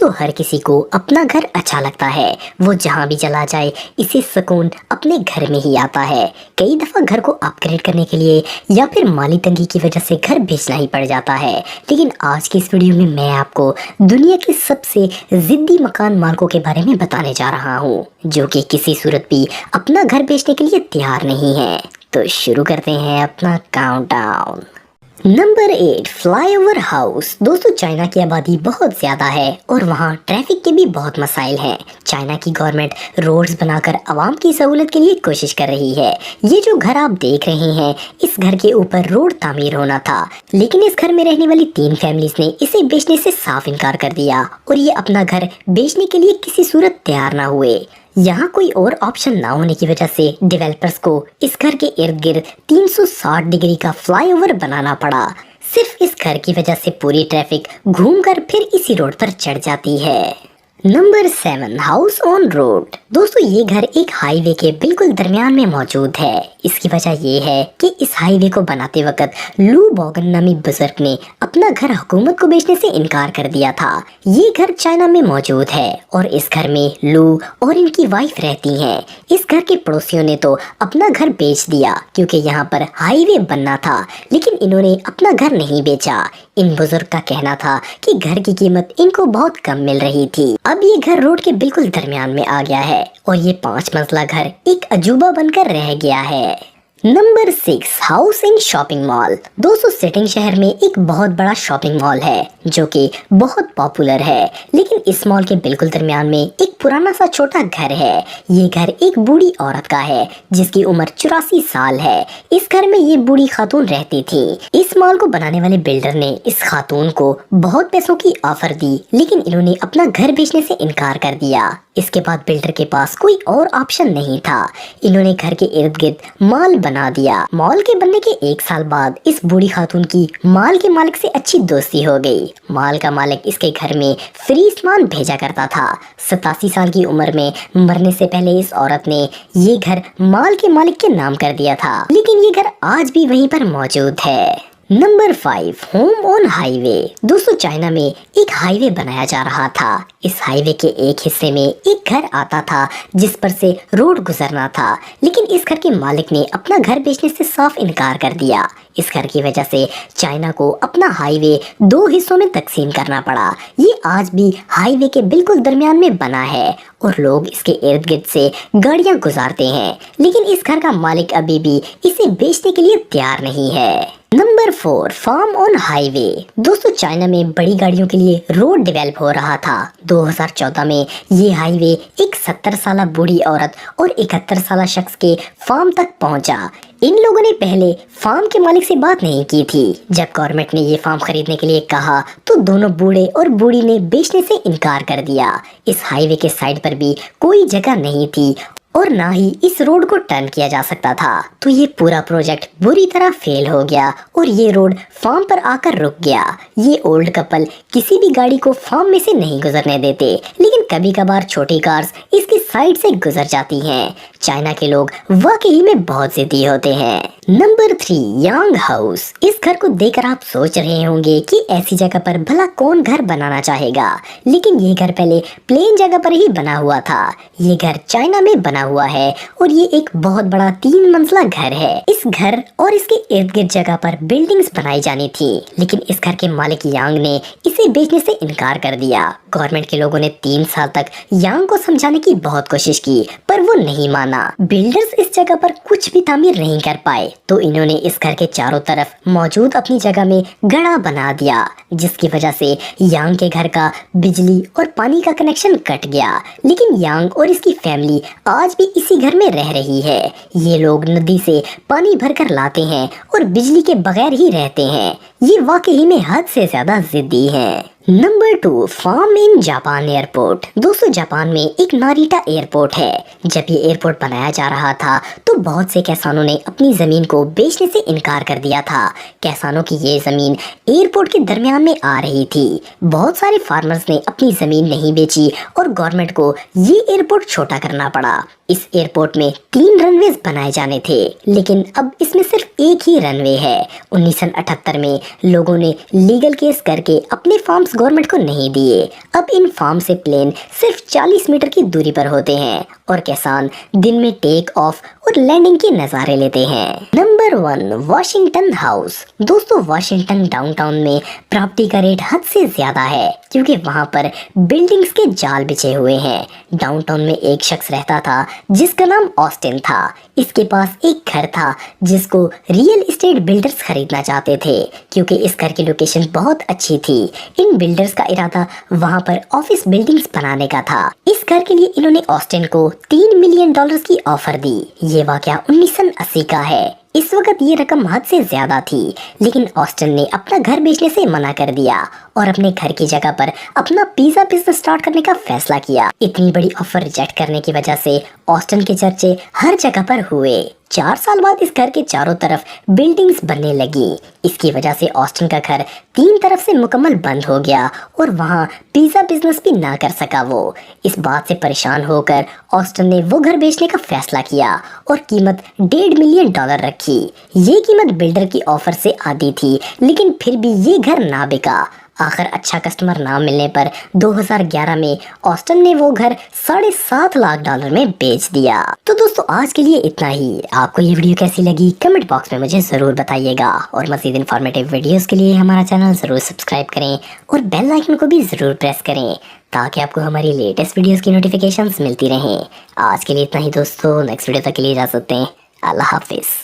दोस्तों हर किसी को अपना घर अच्छा लगता है। वो जहाँ भी चला जाए इसे सुकून अपने घर में ही आता है। कई दफा घर को अपग्रेड करने के लिए या फिर माली तंगी की वजह से घर बेचना ही पड़ जाता है। लेकिन आज की इस वीडियो में मैं आपको दुनिया के सबसे जिद्दी मकान मालिकों के बारे में बताने जा रहा हूँ, जो कि किसी सूरत भी अपना घर बेचने के लिए तैयार नहीं है। तो शुरू करते हैं अपना काउंटडाउन। Number 8, flyover house. दोस्तों चाइना की आबादी बहुत ज़्यादा है और वहाँ ट्रैफिक के भी बहुत मसाइल हैं। चाइना की गवर्नमेंट रोड्स बनाकर आवाम की सहूलत के लिए कोशिश कर रही है। ये जो घर आप देख रहे हैं, इस घर के ऊपर रोड तामीर होना था, लेकिन इस घर में रहने वाली 3 फैमिलीज ने इसे बेचने से साफ इनकार कर दिया और ये अपना घर बेचने के लिए किसी सूरत तैयार ना हुए। यहाँ कोई और ऑप्शन ना होने की वजह से डेवलपर्स को इस घर के इर्द गिर्द 360 डिग्री का फ्लाईओवर बनाना पड़ा। सिर्फ इस घर की वजह से पूरी ट्रैफिक घूमकर फिर इसी रोड पर चढ़ जाती है। Number 7, house on road. दोस्तों ये घर एक हाईवे के बिल्कुल दरमियान में मौजूद है। इसकी वजह ये है कि इस हाईवे को बनाते वक्त लू बॉगन नामी बुजुर्ग ने अपना घर हुकूमत को बेचने से इनकार कर दिया था। ये घर चाइना में मौजूद है और इस घर में लू और इनकी वाइफ रहती हैं। इस घर के पड़ोसियों ने तो अपना घर बेच दिया क्योंकि यहाँ पर हाईवे बनना था, लेकिन इन्होंने अपना घर नहीं बेचा। इन बुजुर्ग का कहना था कि घर की कीमत इनको बहुत कम मिल रही थी। अब ये घर रोड के बिल्कुल दरमियान में आ गया है और ये 5 मंजिला घर एक अजूबा बनकर रह गया है। Number 6, house in shopping mall. दोस्तों सेटिंग शहर में एक बहुत बड़ा शॉपिंग मॉल है जो कि बहुत पॉपुलर है, लेकिन इस मॉल के बिल्कुल दरमियान में एक पुराना सा छोटा घर है। ये घर एक बूढ़ी औरत का है जिसकी उम्र 84 साल है। इस घर में ये बूढ़ी खातून रहती थी। इस मॉल को बनाने वाले बिल्डर ने इस खातून को बहुत पैसों की ऑफर दी, लेकिन इन्होंने अपना घर बेचने से इनकार कर दिया। इसके बाद बिल्डर के पास कोई और ऑप्शन नहीं था। इन्होंने घर के इर्द गिर्द मॉल बना दिया। मॉल के बनने के 1 साल बाद इस बूढ़ी खातून की मॉल के मालिक से अच्छी दोस्ती हो गई। मॉल का मालिक इसके घर में फ्री सामान भेजा करता था। 87 साल की उम्र में मरने से पहले इस औरत ने ये घर मॉल के मालिक के नाम कर दिया था, लेकिन ये घर आज भी वहीं पर मौजूद है। Number 5, home on highway. दोस्तों चाइना में एक हाईवे बनाया जा रहा था। इस हाईवे के एक हिस्से में एक घर आता था जिस पर से रोड गुजरना था, लेकिन इस घर के मालिक ने अपना घर बेचने से साफ इनकार कर दिया। इस घर की वजह से चाइना को अपना हाईवे 2 हिस्सों में तकसीम करना पड़ा। ये आज भी हाईवे के बिल्कुल दरमियान में बना है और लोग इसके इर्द गिर्द से गाड़ियां गुजारते हैं, लेकिन इस घर का मालिक अभी भी इसे बेचने के लिए तैयार नहीं है। Number 4, farm on highway. दोस्तों चाइना में बड़ी गाड़ियों के लिए रोड डेवलप हो रहा था। 2014 में ये हाईवे एक 70 साल बूढ़ी औरत और 71 साल शख्स के फार्म तक पहुंचा। इन लोगों ने पहले फार्म के मालिक से बात नहीं की थी। जब गवर्नमेंट ने ये फार्म खरीदने के लिए कहा तो दोनों बूढ़े और बूढ़ी ने बेचने से इनकार कर दिया। इस हाईवे के साइड पर भी कोई जगह नहीं थी और ना ही इस रोड को टर्न किया जा सकता था, तो ये पूरा प्रोजेक्ट बुरी तरह फेल हो गया और ये रोड फार्म पर आकर रुक गया। ये ओल्ड कपल किसी भी गाड़ी को फार्म में से नहीं गुजरने देते, लेकिन कभी कभार छोटी कार्स इसकी साइड से गुजर जाती हैं। चाइना के लोग वाकई में बहुत जिद्दी होते हैं। नंबर 3, यांग हाउस। इस घर को देखकर आप सोच रहे होंगे कि ऐसी जगह पर भला कौन घर बनाना चाहेगा, लेकिन ये घर पहले प्लेन जगह पर ही बना हुआ था। ये घर चाइना में बना हुआ है और ये एक बहुत बड़ा 3 मंजिला घर है। इस घर और इसके इर्द गिर्द जगह पर बिल्डिंग्स बनाई जानी थी, लेकिन इस घर के मालिक यांग ने इसे बेचने से इनकार कर दिया। गवर्नमेंट के लोगों ने 3 साल तक यांग को समझाने की बहुत कोशिश की, पर वो नहीं माना। बिल्डर्स इस जगह पर कुछ भी तामीर नहीं कर पाए, तो इन्होंने इस घर के चारों तरफ मौजूद अपनी जगह में गड़ा बना दिया, जिसकी वजह से यांग के घर का बिजली और पानी का कनेक्शन कट गया। लेकिन यांग और इसकी फैमिली आज भी इसी घर में रह रही है। ये लोग नदी से पानी भरकर लाते हैं और बिजली के बगैर ही रहते हैं। ये वाकई में हद से ज्यादा जिद्दी हैं। Number 2, farm in Japan airport. दोस्तों जापान में एक नारिटा एयरपोर्ट है। जब ये एयरपोर्ट बनाया जा रहा था तो बहुत से किसानों ने अपनी जमीन को बेचने से इनकार कर दिया था। किसानों की ये जमीन एयरपोर्ट के दरमियान में आ रही थी। बहुत सारे फार्मर्स ने अपनी जमीन नहीं बेची और गवर्नमेंट को ये एयरपोर्ट छोटा करना पड़ा। इस एयरपोर्ट में 3 रनवेज बनाए जाने थे, लेकिन अब इसमें सिर्फ एक ही रनवे है। 1978 में लोगों ने लीगल केस करके अपने फार्म्स वापस गवर्नमेंट को नहीं दिए। अब इन फार्म से प्लेन सिर्फ 40 मीटर की दूरी पर होते हैं और किसान दिन में टेक ऑफ और लैंडिंग के नज़ारे लेते हैं। Number 1, Washington house. दोस्तों, वाशिंगटन डाउनटाउन में प्रॉपर्टी का रेट हद से ज्यादा है क्योंकि वहाँ पर बिल्डिंग्स के जाल बिछे हुए हैं। डाउनटाउन में एक शख्स रहता था जिसका नाम ऑस्टिन था। इसके पास एक घर था जिसको रियल एस्टेट बिल्डर्स खरीदना चाहते थे क्योंकि इस घर की लोकेशन बहुत अच्छी थी। इन बिल्डर्स का इरादा वहाँ पर ऑफिस बिल्डिंग्स बनाने का था। इस घर के लिए इन्होंने ऑस्टिन को $3 मिलियन की ऑफर दी। ये वाकया 1980 का है। इस वक्त ये रकम हद से ज्यादा थी, लेकिन ऑस्टिन ने अपना घर बेचने से मना कर दिया और अपने घर की जगह पर अपना पिज्जा बिजनेस स्टार्ट करने का फैसला किया। इतनी बड़ी ऑफर रिजेक्ट करने की वजह से ऑस्टिन के चर्चे हर जगह पर हुए। 4 साल बाद इस घर के चारों तरफ बिल्डिंग्स बनने लगी। इसकी वजह से ऑस्टिन का घर 3 तरफ से मुकम्मल बंद हो गया और वहाँ पिज्जा बिजनेस भी ना कर सका वो। इस बात से परेशान होकर ऑस्टिन ने वो घर बेचने का फैसला किया और कीमत $1.5 मिलियन रखी। ये कीमत बिल्डर की ऑफर से आधी थी, लेकिन फिर भी ये घर ना बिका। आखिर अच्छा कस्टमर ना मिलने पर 2011 में ऑस्टिन ने वो घर $7.5 लाख में बेच दिया। तो दोस्तों, आज के लिए इतना ही। आपको ये वीडियो कैसी लगी कमेंट बॉक्स में मुझे ज़रूर बताइएगा और मज़ीद इन्फॉर्मेटिव वीडियोस के लिए हमारा चैनल ज़रूर सब्सक्राइब करें और बेल आइकन को भी ज़रूर प्रेस करें ताकि आपको हमारी लेटेस्ट वीडियोस की नोटिफिकेशंस मिलती रहें। आज के लिए इतना ही दोस्तों, नेक्स्ट वीडियो तक के लिए इजाज़त दें। अल्लाह हाफिज़।